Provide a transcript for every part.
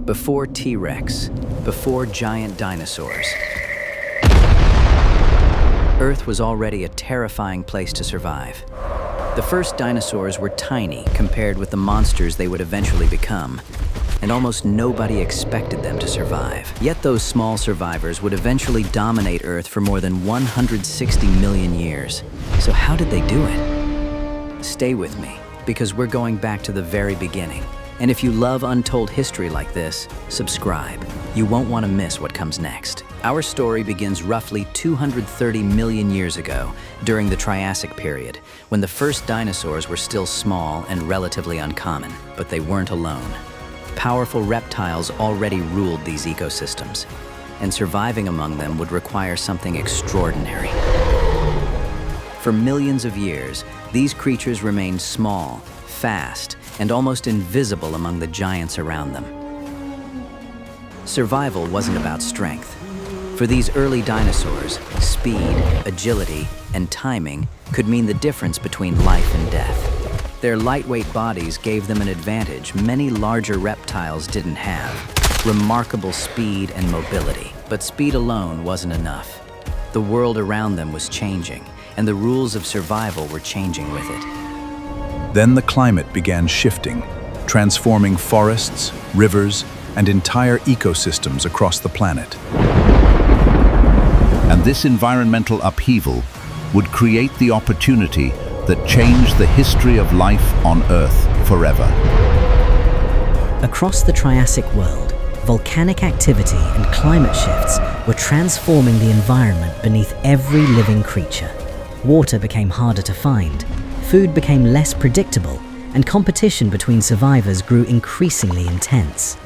Before T-Rex, before giant dinosaurs, Earth was already a terrifying place to survive. The first dinosaurs were tiny compared with the monsters they would eventually become, and almost nobody expected them to survive. Yet those small survivors would eventually dominate Earth for more than 160 million years. So how did they do it? Stay with me, because we're going back to the very beginning. And if you love untold history like this, subscribe. You won't want to miss what comes next. Our story begins roughly 230 million years ago, during the Triassic Period, when the first dinosaurs were still small and relatively uncommon. But they weren't alone. Powerful reptiles already ruled these ecosystems, and surviving among them would require something extraordinary. For millions of years, these creatures remained small, fast, and almost invisible among the giants around them. Survival wasn't about strength. For these early dinosaurs, speed, agility, and timing could mean the difference between life and death. Their lightweight bodies gave them an advantage many larger reptiles didn't have: remarkable speed and mobility. But speed alone wasn't enough. The world around them was changing, and the rules of survival were changing with it. Then the climate began shifting, transforming forests, rivers, and entire ecosystems across the planet. And this environmental upheaval would create the opportunity that changed the history of life on Earth forever. Across the Triassic world, volcanic activity and climate shifts were transforming the environment beneath every living creature. Water became harder to find, food became less predictable, and competition between survivors grew increasingly intense.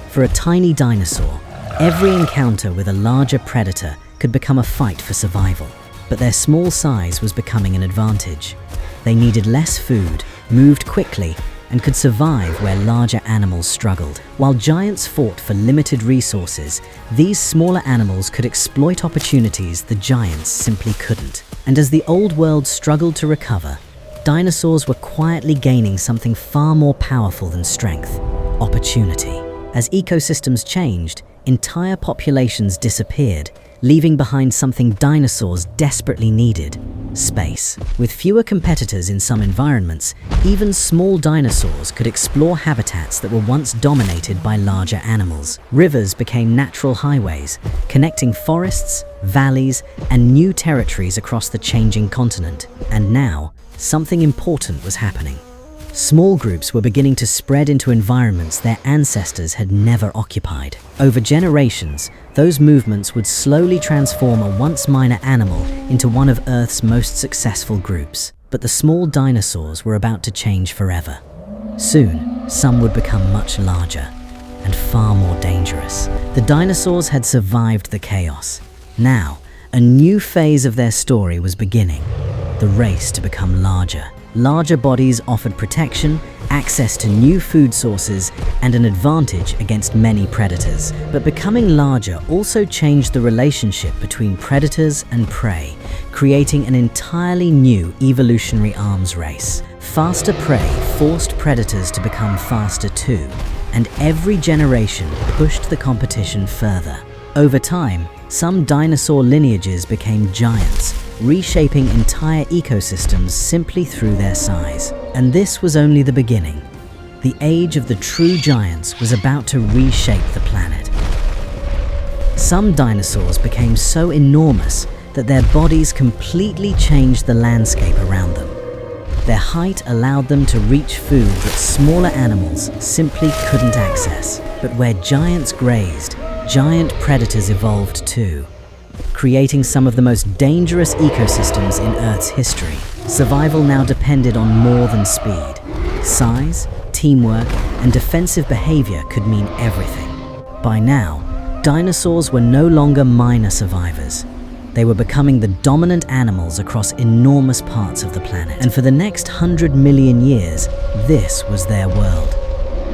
For a tiny dinosaur, every encounter with a larger predator could become a fight for survival. But their small size was becoming an advantage. They needed less food, moved quickly, and could survive where larger animals struggled. While giants fought for limited resources, these smaller animals could exploit opportunities the giants simply couldn't. And as the old world struggled to recover, dinosaurs were quietly gaining something far more powerful than strength: opportunity. As ecosystems changed, entire populations disappeared, leaving behind something dinosaurs desperately needed: space. With fewer competitors in some environments, even small dinosaurs could explore habitats that were once dominated by larger animals. Rivers became natural highways, connecting forests, valleys, and new territories across the changing continent. And now, something important was happening. Small groups were beginning to spread into environments their ancestors had never occupied. Over generations, those movements would slowly transform a once minor animal into one of Earth's most successful groups. But the small dinosaurs were about to change forever. Soon, some would become much larger and far more dangerous. The dinosaurs had survived the chaos. Now, a new phase of their story was beginning: the race to become larger. Larger bodies offered protection, access to new food sources, and an advantage against many predators. But becoming larger also changed the relationship between predators and prey, creating an entirely new evolutionary arms race. Faster prey forced predators to become faster too, and every generation pushed the competition further. Over time, some dinosaur lineages became giants, reshaping entire ecosystems simply through their size. And this was only the beginning. The age of the true giants was about to reshape the planet. Some dinosaurs became so enormous that their bodies completely changed the landscape around them. Their height allowed them to reach food that smaller animals simply couldn't access. But where giants grazed, giant predators evolved too, creating some of the most dangerous ecosystems in Earth's history. Survival now depended on more than speed. Size, teamwork, and defensive behavior could mean everything. By now, dinosaurs were no longer minor survivors. They were becoming the dominant animals across enormous parts of the planet. And for the next 100 million years, this was their world.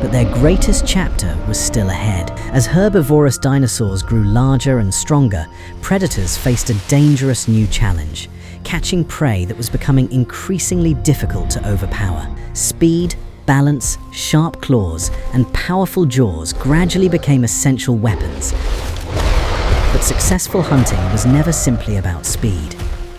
But their greatest chapter was still ahead. As herbivorous dinosaurs grew larger and stronger, predators faced a dangerous new challenge: catching prey that was becoming increasingly difficult to overpower. Speed, balance, sharp claws, and powerful jaws gradually became essential weapons. But successful hunting was never simply about speed.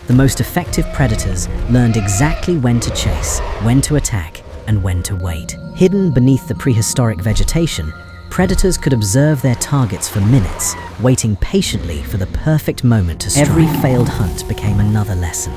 The most effective predators learned exactly when to chase, when to attack, and when to wait. Hidden beneath the prehistoric vegetation, predators could observe their targets for minutes, waiting patiently for the perfect moment to strike. Every failed hunt became another lesson.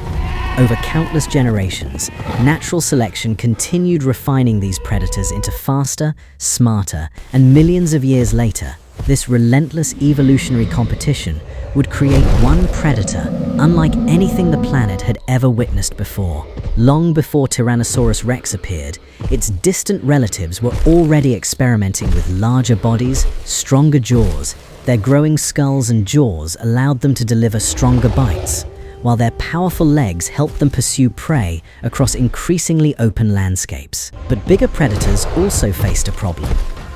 Over countless generations, natural selection continued refining these predators into faster, smarter, and millions of years later, this relentless evolutionary competition would create one predator unlike anything the planet had ever witnessed before. Long before Tyrannosaurus Rex appeared, its distant relatives were already experimenting with larger bodies, stronger jaws. Their growing skulls and jaws allowed them to deliver stronger bites, while their powerful legs helped them pursue prey across increasingly open landscapes. But bigger predators also faced a problem.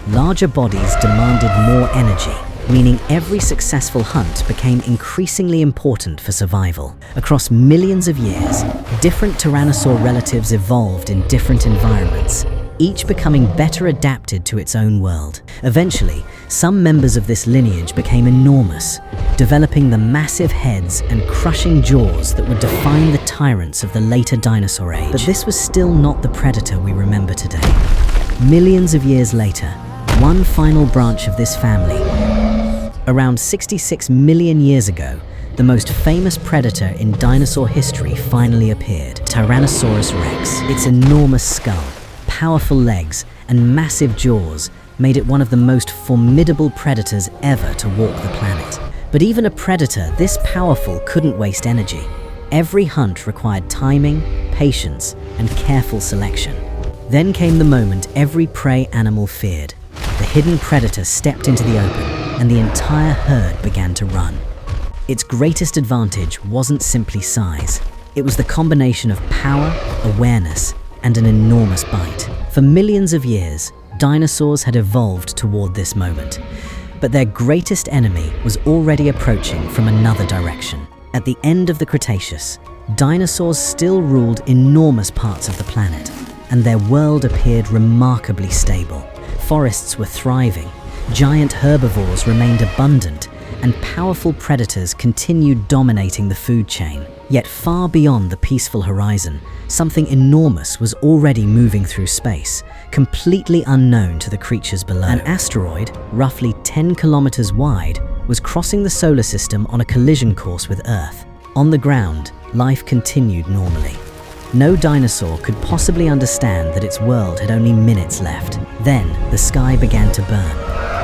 Larger bodies demanded more energy, meaning every successful hunt became increasingly important for survival. Across millions of years, different tyrannosaur relatives evolved in different environments, each becoming better adapted to its own world. Eventually, some members of this lineage became enormous, developing the massive heads and crushing jaws that would define the tyrants of the later dinosaur age. But this was still not the predator we remember today. Millions of years later, one final branch of this family, around 66 million years ago, the most famous predator in dinosaur history finally appeared, Tyrannosaurus Rex. Its enormous skull, powerful legs, and massive jaws made it one of the most formidable predators ever to walk the planet. But even a predator this powerful couldn't waste energy. Every hunt required timing, patience, and careful selection. Then came the moment every prey animal feared. The hidden predator stepped into the open, and the entire herd began to run. Its greatest advantage wasn't simply size. It was the combination of power, awareness, and an enormous bite. For millions of years, dinosaurs had evolved toward this moment, but their greatest enemy was already approaching from another direction. At the end of the Cretaceous, dinosaurs still ruled enormous parts of the planet, and their world appeared remarkably stable. Forests were thriving, giant herbivores remained abundant, and powerful predators continued dominating the food chain. Yet far beyond the peaceful horizon, something enormous was already moving through space, completely unknown to the creatures below. An asteroid, roughly 10 kilometers wide, was crossing the solar system on a collision course with Earth. On the ground, life continued normally. No dinosaur could possibly understand that its world had only minutes left. Then, the sky began to burn.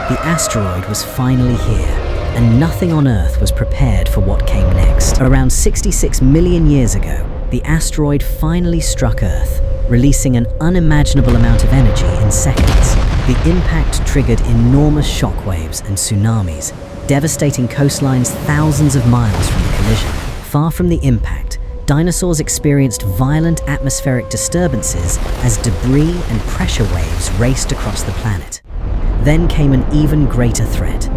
The asteroid was finally here, and nothing on Earth was prepared for what came next. Around 66 million years ago, the asteroid finally struck Earth, releasing an unimaginable amount of energy in seconds. The impact triggered enormous shockwaves and tsunamis, devastating coastlines thousands of miles from the collision. Far from the impact, dinosaurs experienced violent atmospheric disturbances as debris and pressure waves raced across the planet. Then came an even greater threat.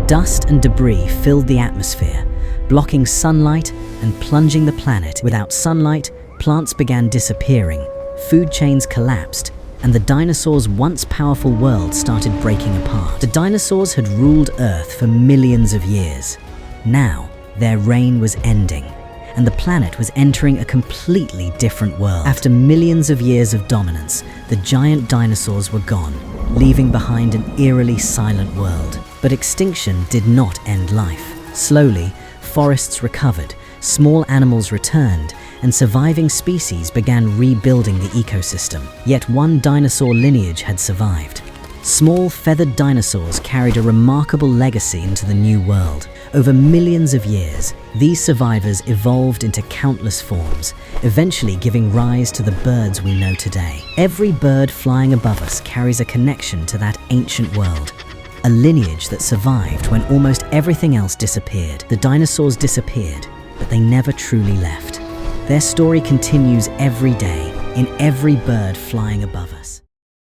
Dust and debris filled the atmosphere, blocking sunlight and plunging the planet. Without sunlight, plants began disappearing, food chains collapsed, and the dinosaurs' once powerful world started breaking apart. The dinosaurs had ruled Earth for millions of years. Now, their reign was ending, and the planet was entering a completely different world. After millions of years of dominance, the giant dinosaurs were gone, leaving behind an eerily silent world. But extinction did not end life. Slowly, forests recovered, small animals returned, and surviving species began rebuilding the ecosystem. Yet one dinosaur lineage had survived. Small feathered dinosaurs carried a remarkable legacy into the new world. Over millions of years, these survivors evolved into countless forms, eventually giving rise to the birds we know today. Every bird flying above us carries a connection to that ancient world, a lineage that survived when almost everything else disappeared. The dinosaurs disappeared, but they never truly left. Their story continues every day, in every bird flying above us.